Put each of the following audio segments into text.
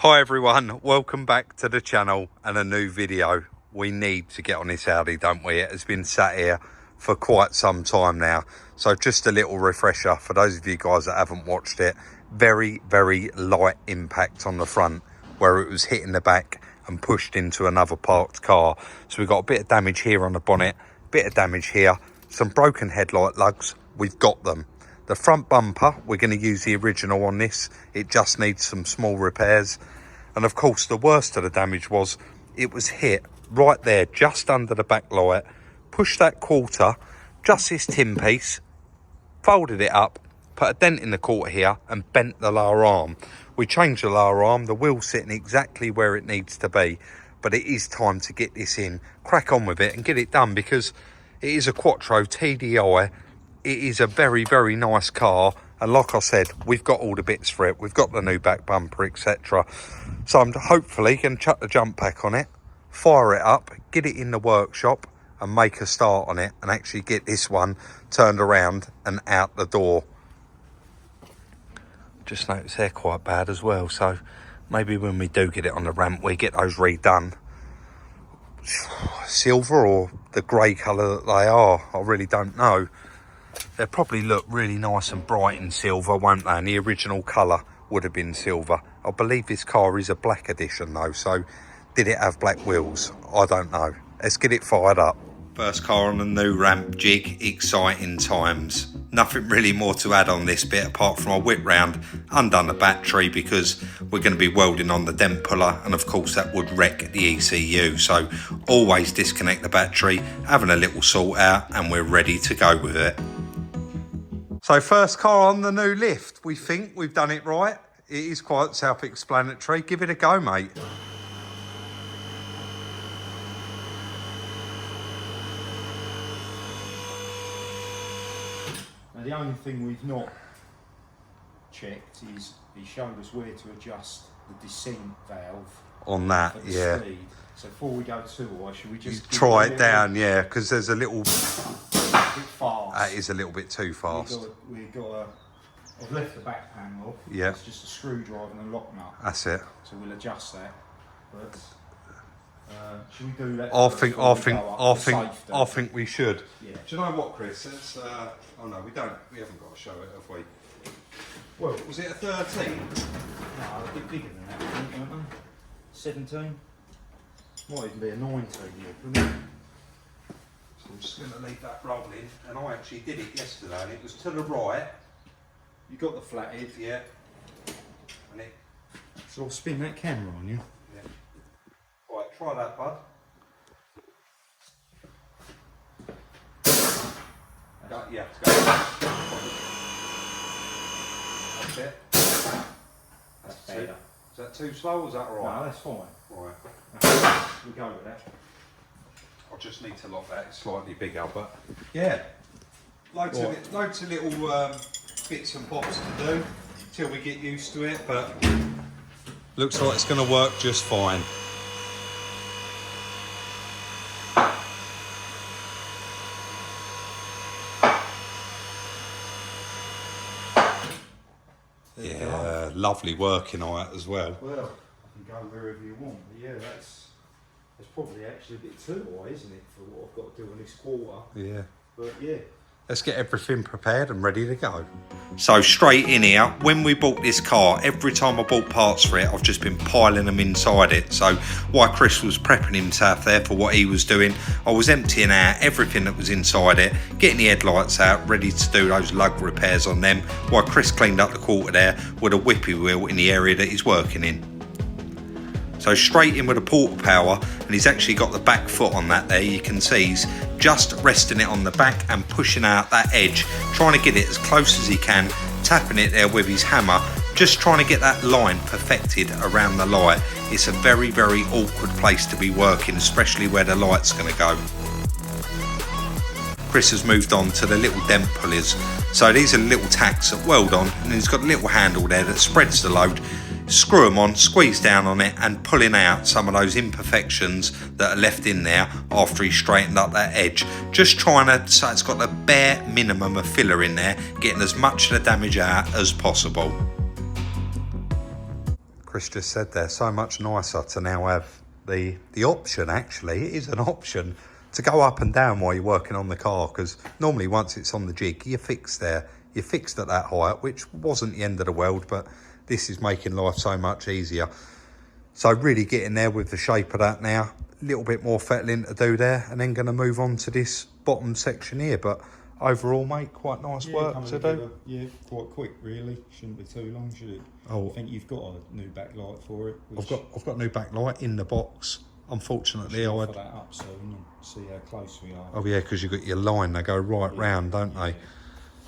Hi everyone, welcome back to the channel and a new video. We need to get on this Audi, don't we? It has been sat here for quite some time now. So just a little refresher for those of you guys that haven't watched it. Very, very light impact on the front where it was hitting the back and pushed into another parked car. So we've got a bit of damage here on the bonnet, bit of damage here, some broken headlight lugs. We've got them. The front bumper, we're going to use the original on this. It just needs some small repairs. And of course, the worst of the damage was it was hit right there, just under the back light, pushed that quarter, just this tin piece, folded it up, put a dent in the quarter here and bent the lower arm. We changed the lower arm, the wheel's sitting exactly where it needs to be. But it is time to get this in, crack on with it and get it done because it is a Quattro TDI. It is a very, very nice car. And like I said, we've got all the bits for it. We've got the new back bumper, etc. So I'm hopefully going to chuck the jump pack on it, fire it up, get it in the workshop and make a start on it and actually get this one turned around and out the door. Just noticed they're quite bad as well. So maybe when we do get it on the ramp, we get those redone. Silver or the grey colour that they are, I really don't know. They'll probably look really nice and bright in silver, won't they? And the original colour would have been silver. I believe this car is a black edition though, so did it have black wheels? I don't know. Let's get it fired up. First car on the new ramp jig, exciting times. Nothing really more to add on this bit apart from I whip round, undone the battery because we're going to be welding on the dent puller and of course that would wreck the ECU. So always disconnect the battery, having a little sort out and we're ready to go with it. So first car on the new lift. We think we've done it right. It is quite self-explanatory. Give it a go, mate. Now the only thing we've not checked is he showed us where to adjust the descent valve on that, for the yeah. speed. So before we go too high, should we just try it down, yeah, because there's a little bit fast. That is a little bit too fast. I've left the back panel off. Yeah. It's just a screwdriver and a lock nut. That's it. So we'll adjust that. But should we do that? I think we should. Yeah. Do you know what, Chris? It's, oh no, we don't. We haven't got to show it, have we? Well, was it a 13? No, a bit bigger than that, I think, aren't they? 17. Might even be a 19 here. So I'm just going to leave that rolling, and I actually did it yesterday, and it was to the right. You got the flathead? Yeah. And it. So I'll spin that camera on you. Yeah. Right, try that, bud. You have to go. That's it. That's better. Is that too slow or is that alright? No, that's fine. Right. We'll go with that. I just need to lock that, it's slightly bigger, but yeah. Loads of little bits and bobs to do till we get used to it, but looks like it's going to work just fine. Yeah, lovely working on it as well. Well, I can go wherever you want, but yeah, that's probably actually a bit too high, isn't it, for what I've got to do on this quarter? Yeah. But yeah. Let's get everything prepared and ready to go. So straight in here, when we bought this car, every time I bought parts for it, I've just been piling them inside it. So while Chris was prepping himself there for what he was doing, I was emptying out everything that was inside it, getting the headlights out, ready to do those lug repairs on them, while Chris cleaned up the quarter there with a whippy wheel in the area that he's working in. So straight in with a porta power, and he's actually got the back foot on that there. You can see he's just resting it on the back and pushing out that edge, trying to get it as close as he can, tapping it there with his hammer, just trying to get that line perfected around the light. It's a very, very awkward place to be working, especially where the light's going to go. Chris has moved on to the little dent pullers. So these are little tacks that weld on, and he's got a little handle there that spreads the load. Screw them on, squeeze down on it and pulling out some of those imperfections that are left in there after he straightened up that edge. Just trying to, so it's got the bare minimum of filler in there, getting as much of the damage out as possible. Chris just said there, so much nicer to now have the option, actually, it is an option, to go up and down while you're working on the car, because normally once it's on the jig, you're fixed there. You're fixed at that height, which wasn't the end of the world, but this is making life so much easier. So really getting there with the shape of that now. A little bit more fettling to do there, and then going to move on to this bottom section here. But overall, mate, quite nice work to do. Yeah, quite quick, really. Shouldn't be too long, should it? Oh, I think you've got a new backlight for it. I've got a new backlight in the box. Unfortunately, I had that up soon and see how close we are. Oh yeah, because you've got your line, they go right round, don't they?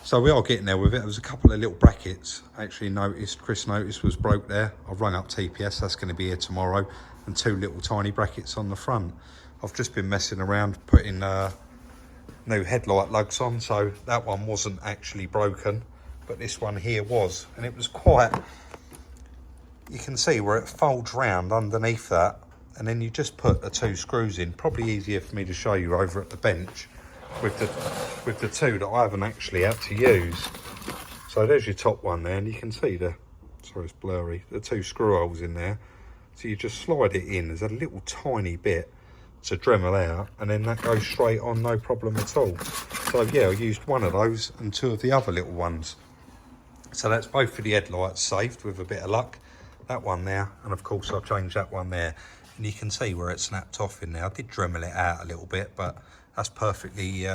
So we are getting there with it. There was a couple of little brackets actually Chris noticed was broke there. I've rung up TPS, that's going to be here tomorrow, and 2 little tiny brackets on the front. I've just been messing around putting new headlight lugs on, so that one wasn't actually broken, but this one here was, and it was quite, you can see where it folds round underneath that, and then you just put the 2 screws in. Probably easier for me to show you over at the bench with the 2 that I haven't actually had to use. So there's your top one there, and you can see sorry it's blurry, the 2 screw holes in there. So you just slide it in, there's a little tiny bit to Dremel out, and then that goes straight on, no problem at all. So yeah, I used one of those and 2 of the other little ones. So that's both for the headlights saved with a bit of luck. That one there, and of course I've changed that one there. And you can see where it snapped off in there. I did Dremel it out a little bit, but that's perfectly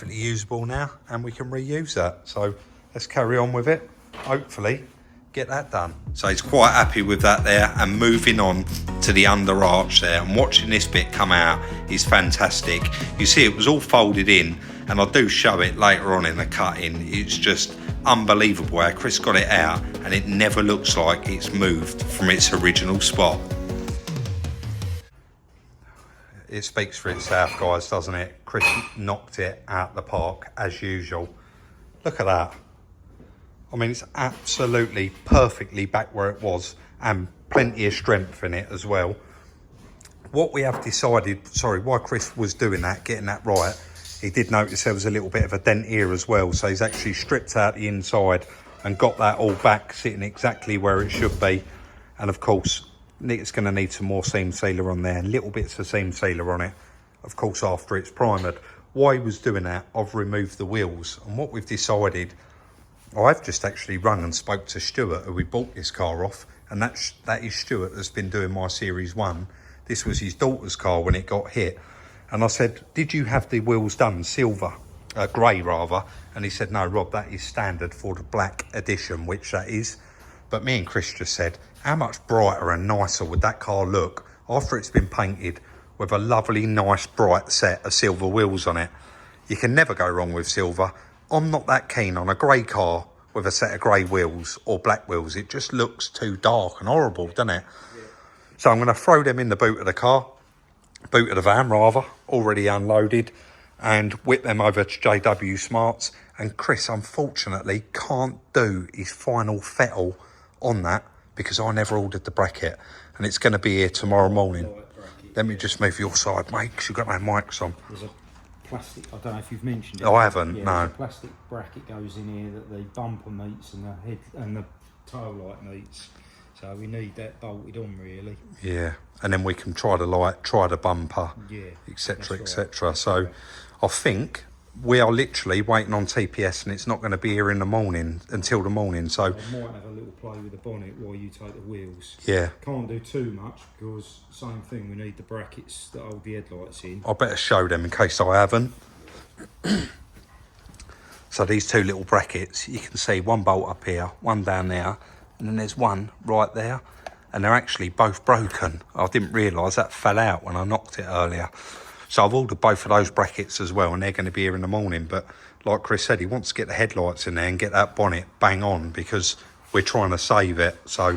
usable now, and we can reuse that. So let's carry on with it. Hopefully get that done. So he's quite happy with that there, and moving on to the under arch there, and watching this bit come out is fantastic. You see it was all folded in, and I do show it later on in the cut-in. It's just unbelievable how Chris got it out, and it never looks like it's moved from its original spot. It speaks for itself, guys, doesn't it? Chris knocked it out the park as usual. Look at that. I mean, it's absolutely perfectly back where it was, and plenty of strength in it as well. What we have decided, while Chris was doing that, getting that right, he did notice there was a little bit of a dent here as well. So he's actually stripped out the inside and got that all back, sitting exactly where it should be. And of course, it's going to need some more seam sealer on there, little bits of seam sealer on it, of course, after it's primered. While he was doing that, I've removed the wheels, and what we've decided, I've just actually rung and spoke to Stuart, who we bought this car off, and that is Stuart that's been doing my Series 1. This was his daughter's car when it got hit, and I said, did you have the wheels done silver, grey rather? And he said, no, Rob, that is standard for the black edition, which that is. But me and Chris just said, how much brighter and nicer would that car look after it's been painted with a lovely, nice, bright set of silver wheels on it? You can never go wrong with silver. I'm not that keen on a grey car with a set of grey wheels or black wheels. It just looks too dark and horrible, doesn't it? Yeah. So I'm going to throw them in the boot of the car, boot of the van rather, already unloaded, and whip them over to JW Smarts. And Chris, unfortunately, can't do his final fettle on that because I never ordered the bracket, and it's going to be here tomorrow morning. Let me just move your side, mate, because you've got no mics on. There's a plastic, I don't know if you've mentioned it. I haven't, yeah, no. A plastic bracket goes in here that the bumper meets and the head and the tail light meets. So we need that bolted on, really. Yeah, and then we can try the light, try the bumper, yeah, etc., etc. So I think we are literally waiting on TPS, and it's not going to be here in the morning, until the morning. So I might have a little play with the bonnet while you take the wheels. Yeah. Can't do too much because same thing, we need the brackets that hold the headlights in. I better show them in case I haven't. So these 2 little brackets, you can see one bolt up here, one down there, and then there's one right there, and they're actually both broken. I didn't realise that fell out when I knocked it earlier. So I've ordered both of those brackets as well, and they're going to be here in the morning. But like Chris said, he wants to get the headlights in there and get that bonnet bang on because we're trying to save it. So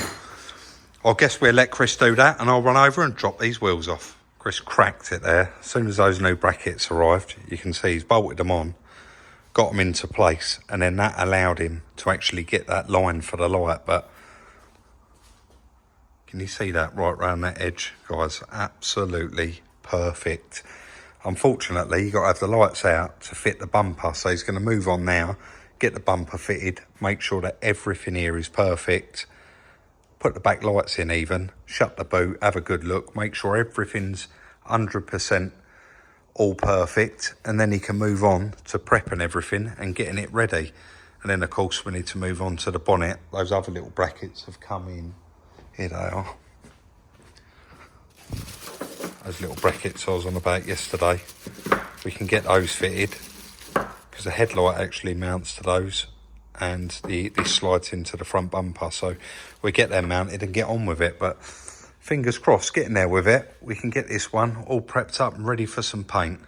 I guess we'll let Chris do that, and I'll run over and drop these wheels off. Chris cracked it there. As soon as those new brackets arrived, you can see he's bolted them on, got them into place, and then that allowed him to actually get that line for the light. But can you see that right round that edge, guys? Absolutely perfect. Unfortunately, you've got to have the lights out to fit the bumper, so he's going to move on now, get the bumper fitted, make sure that everything here is perfect, put the back lights in even, shut the boot, have a good look, make sure everything's 100% all perfect, and then he can move on to prepping everything and getting it ready. And then of course we need to move on to the bonnet. Those other little brackets have come in. Here they are. Those little brackets I was on about yesterday. We can get those fitted because the headlight actually mounts to those, and this slides into the front bumper. So we get them mounted and get on with it. But fingers crossed, getting there with it. We can get this one all prepped up and ready for some paint.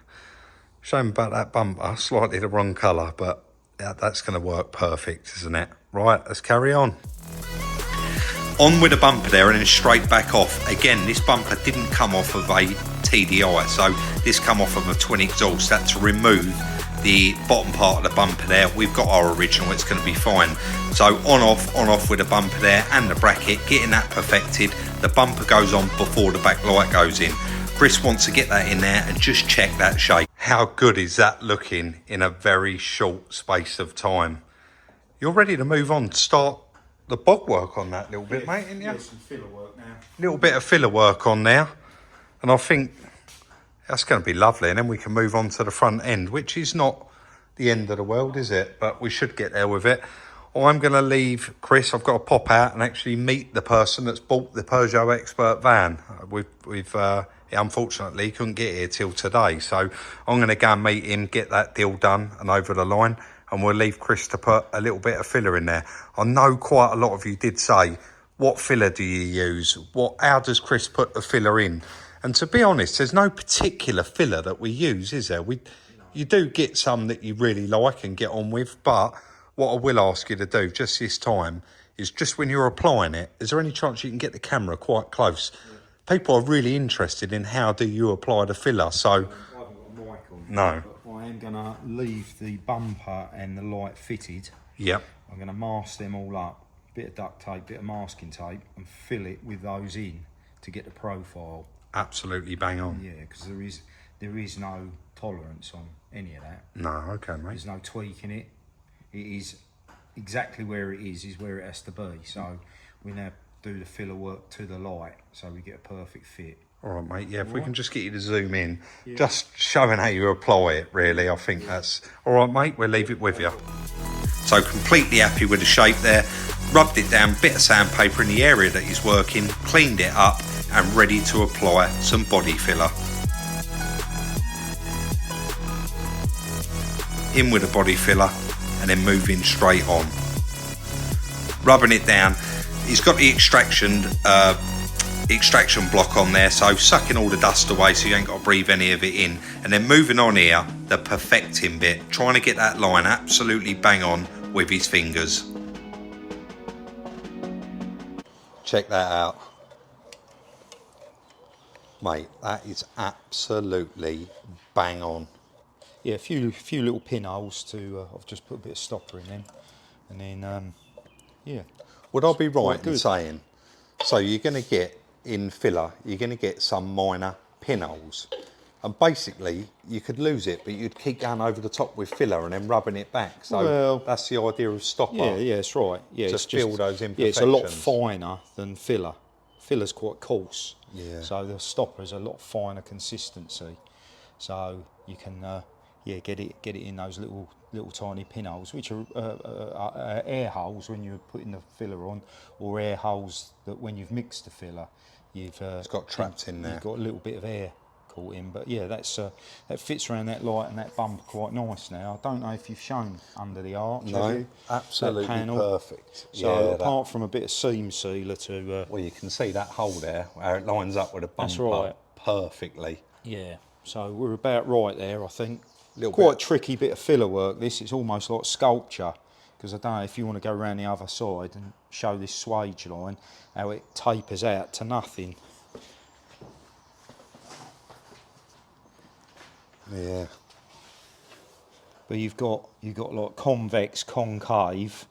Shame about that bumper, slightly the wrong colour, but that's going to work perfect, isn't it? Right, let's carry on. On with the bumper there and then straight back off. Again, this bumper didn't come off of a TDI, so this come off of a twin exhaust. That to remove the bottom part of the bumper there. We've got our original, it's going to be fine. So on off with the bumper there and the bracket, getting that perfected. The bumper goes on before the back light goes in. Chris wants to get that in there and just check that shape. How good is that looking in a very short space of time? You're ready to move on to start the bog work on that little bit, mate, ain't you? Yeah, some filler work now. Little bit of filler work on there, and I think that's going to be lovely. And then we can move on to the front end, which is not the end of the world, is it? But we should get there with it. I'm going to leave Chris. I've got to pop out and actually meet the person that's bought the Peugeot Expert van. He unfortunately couldn't get here till today, so I'm going to go and meet him, get that deal done and over the line, and we'll leave Chris to put a little bit of filler in there. I know quite a lot of you did say, what filler do you use? How does Chris put the filler in? And to be honest, there's no particular filler that we use, is there? You do get some that you really like and get on with, but what I will ask you to do just this time is just when you're applying it, is there any chance you can get the camera quite close? Yeah. People are really interested in how do you apply the filler, so... I haven't got a mic on. No. But I am going to leave the bumper and the light fitted. Yep. I'm going to mask them all up, bit of duct tape, bit of masking tape, and fill it with those in to get the profile. Absolutely bang on. Yeah, because there is no tolerance on any of that. No, okay, mate. There's no tweaking it. It is exactly where it is where it has to be. So we now do the filler work to the light so we get a perfect fit. All right, mate. Yeah, if we can just get you to zoom in, just showing how you apply it, really, I think that's... All right, mate, we'll leave it with you. So completely happy with the shape there. Rubbed it down, bit of sandpaper in the area that he's working, cleaned it up and ready to apply some body filler. In with the body filler and then moving straight on. Rubbing it down. He's got the extraction block on there, so sucking all the dust away so you ain't got to breathe any of it in. And then moving on here, the perfecting bit, trying to get that line absolutely bang on with his fingers. Check that out. Mate, that is absolutely bang on. Yeah, a few little pinholes to, I've just put a bit of stopper in them. And then, yeah. Would I be right in saying, so you're going to get, in filler, you're going to get some minor pinholes. And basically, you could lose it, but you'd keep going over the top with filler and then rubbing it back. So well, that's the idea of stopper. Yeah, that's right. Yeah, to fill those imperfections. Yeah, it's a lot finer than filler. Filler's quite coarse. Yeah. So the stopper's a lot finer consistency. So you can, get it in those little tiny pinholes, which are air holes when you're putting the filler on, or air holes that when you've mixed the filler, it's got trapped in there. You've got a little bit of air caught in, but yeah, that fits around that light and that bumper quite nice now. I don't know if you've shown under the arch. No, absolutely perfect. So yeah, apart from a bit of seam sealer to... well, you can see that hole there, where it lines up with the bumper perfectly. Yeah, so we're about right there, I think. Quite tricky bit of filler work, this. It's almost like sculpture, because I don't know if you want to go around the other side and show this swage line, how it tapers out to nothing. Yeah. But you've got like convex, concave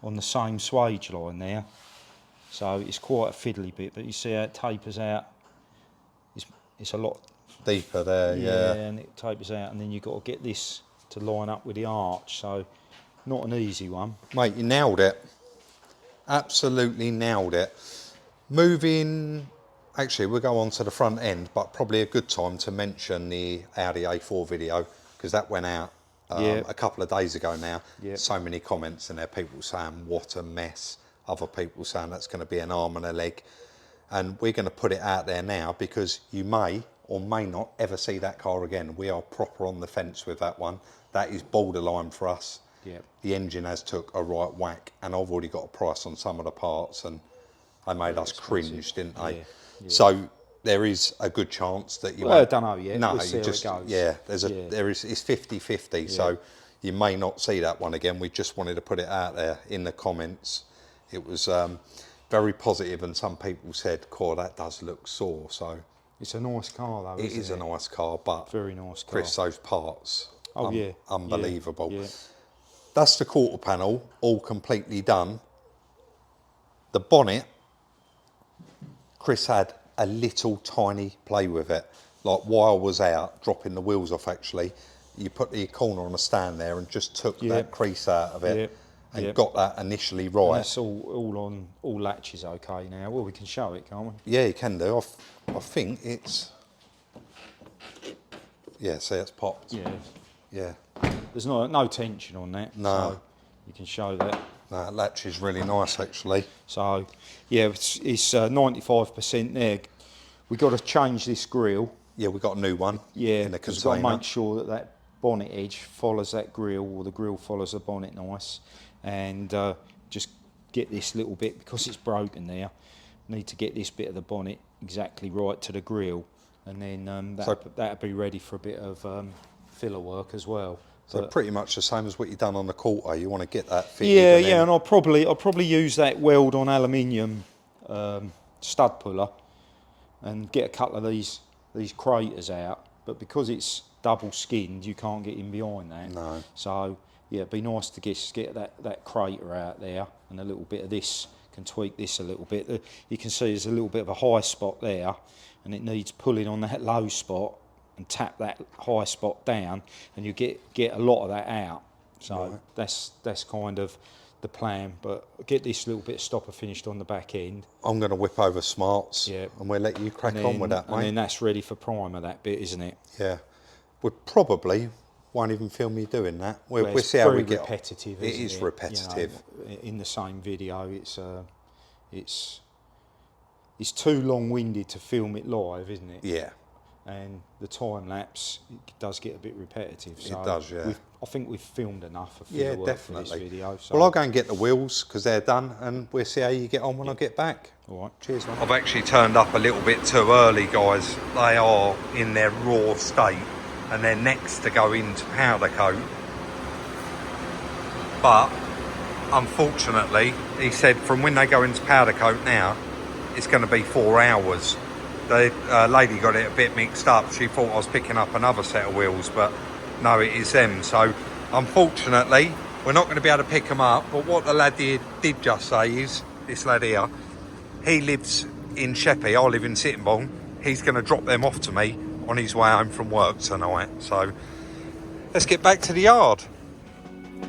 on the same swage line there. So it's quite a fiddly bit, but you see how it tapers out. It's a lot deeper there, yeah. And it tapers out, and then you've got to get this to line up with the arch. So not an easy one. Mate, you nailed it. absolutely nailed it. Moving, actually we'll go on to the front end, but probably a good time to mention the Audi A4 video, because that went out a couple of days ago now. So many comments in there, people saying what a mess, other people saying that's going to be an arm and a leg, and we're going to put it out there now because you may or may not ever see that car again. We are proper on the fence with that one. That is borderline for us. The engine has took a right whack, and I've already got a price on some of the parts, and they made us cringe, didn't they? So there is a good chance that you. Well, I don't know yet. No, we'll see you just how it goes. there is it's 50-50. So you may not see that one again. We just wanted to put it out there in the comments. It was very positive, and some people said, "Core, that does look sore." So it's a nice car, though. It is a nice car, but very nice car. Chris, those parts, unbelievable. Yeah. That's the quarter panel, all completely done. The bonnet, Chris had a little tiny play with it. Like while I was out, dropping the wheels off actually, you put the corner on a stand there and just took that crease out of it and got that initially right. And it's all on, all latches okay now. Well, we can show it, can't we? Yeah, you can do. I think it's, see it's popped. Yeah. There's no tension on that. No. So you can show that. That latch is really nice actually. So, yeah, it's 95% there. We've got to change this grille. Yeah, we got a new one. Yeah, in the because we've container. got to make sure that that bonnet edge follows that grille, or the grille follows the bonnet nice. And just get this little bit, because it's broken there, need to get this bit of the bonnet exactly right to the grille. And then that'll be ready for a bit of filler work as well. So pretty much the same as what you've done on the Quarter. You want to get that fitted. Yeah, and I'll probably use that weld on aluminium stud puller and get a couple of these craters out. But because it's double skinned, you can't get in behind that. No. So yeah, it'd be nice to get that crater out there, and a little bit of this. Can tweak this a little bit. You can see there's a little bit of a high spot there, and it needs pulling on that low spot and tap that high spot down, and you get a lot of that out. So that's kind of the plan. But get this little bit of stopper finished on the back end. I'm going to whip over smarts, and we'll let you crack on with that, mate. And then that's ready for primer, that bit, isn't it? Yeah. We probably won't even film me doing that. We'll see how we get. Repetitive. It is repetitive. You know, in the same video, it's too long-winded to film it live, isn't it? Yeah. And the time lapse, it does get a bit repetitive. So it does, yeah. I think we've filmed enough of work for this video. So. Well, I'll go and get the wheels because they're done, and we'll see how you get on when I get back. All right, cheers, mate. I've actually turned up a little bit too early, guys. They are in their raw state, and they're next to go into powder coat. But unfortunately, he said from when they go into powder coat now, it's going to be 4 hours. The lady got it a bit mixed up. She thought I was picking up another set of wheels, but no, it is them. So unfortunately, we're not going to be able to pick them up. But what the lad did just say is, this lad here, he lives in Sheppey, I live in Sittingbourne. He's going to drop them off to me on his way home from work tonight. So let's get back to the yard.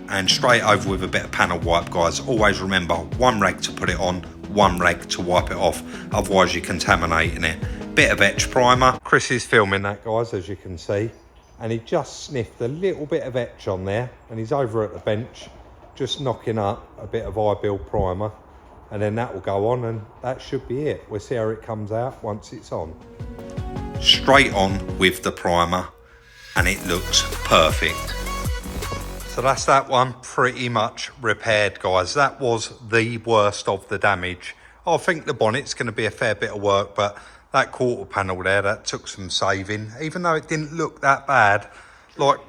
And straight over with a bit of panel wipe, guys. Always remember, one rag to put it on, one rag to wipe it off, otherwise you're contaminating it. Bit of etch primer. Chris is filming that, guys, as you can see, and he just sniffed a little bit of etch on there, and he's over at the bench just knocking up a bit of iBuild primer, and then that will go on, and that should be it. We'll see how it comes out once it's on. Straight on with the primer, and it looks perfect. So that's that one pretty much repaired, guys. That was the worst of the damage. I think the bonnet's going to be a fair bit of work, but that quarter panel there, that took some saving, even though it didn't look that bad. Like,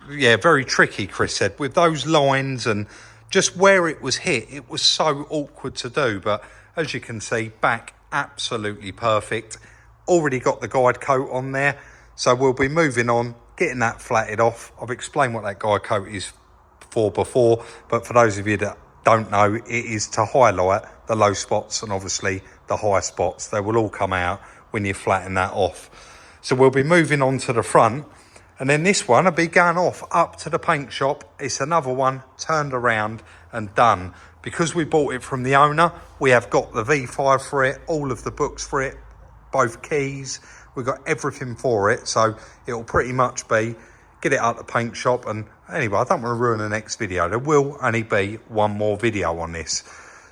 yeah, very tricky, Chris said, with those lines and just where it was hit. It was so awkward to do, but as you can see, back absolutely perfect. Already got the guide coat on there, so we'll be moving on, getting that flatted off. I've explained what that guide coat is for before, but for those of you that don't know, it is to highlight the low spots and obviously the high spots. They will all come out when you flatten that off. So we'll be moving on to the front, and then this one will be going off up to the paint shop. It's another one turned around and done, because we bought it from the owner, we have got the V5 for it, all of the books for it, both keys, we've got everything for it. So it'll pretty much be get it out the paint shop. And anyway, I don't want to ruin the next video. There will only be one more video on this.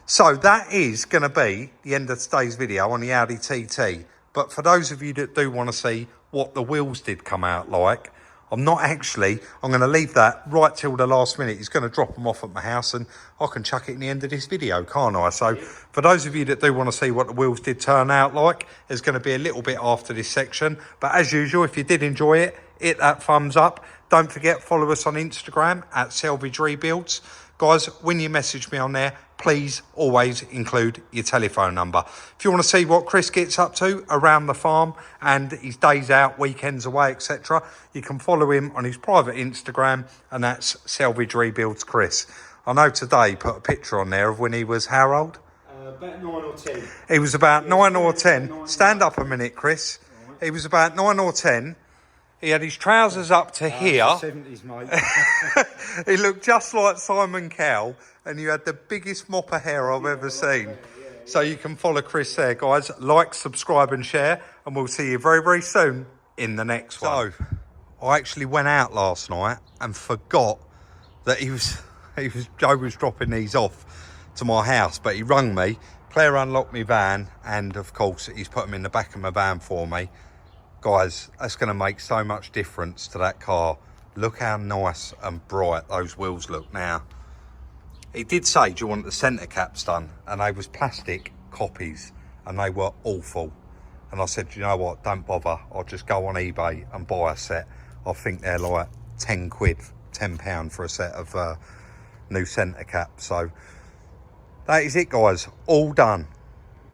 So that is going to be the end of today's video on the Audi TT. But for those of you that do want to see what the wheels did come out like, I'm going to leave that right till the last minute. He's going to drop them off at my house and I can chuck it in the end of this video, can't I? So for those of you that do want to see what the wheels did turn out like, there's going to be a little bit after this section. But as usual, if you did enjoy it, hit that thumbs up. Don't forget, follow us on Instagram at Salvage Rebuilds. Guys, when you message me on there, please always include your telephone number. If you want to see what Chris gets up to around the farm and his days out, weekends away, etc., you can follow him on his private Instagram, and that's Salvage Rebuilds Chris. I know today he put a picture on there of when he was how old? About 9 or 10. He was about 9 or 10. Stand up a minute, Chris. He was about 9 or 10. He had his trousers up to here. 70s, mate. He looked just like Simon Cowell, and you had the biggest mop of hair I've ever seen. So you can follow Chris there, guys. Like, subscribe and share, and we'll see you very, very soon in the next one. So, I actually went out last night and forgot that Joe was dropping these off to my house, but he rung me. Claire unlocked my van, and of course, he's put them in the back of my van for me. Guys, that's going to make so much difference to that car. Look how nice and bright those wheels look now. He did say, do you want the centre caps done? And they was plastic copies and they were awful. And I said, you know what, don't bother. I'll just go on eBay and buy a set. I think they're like 10 quid, £10 for a set of new centre caps. So that is it, guys. All done.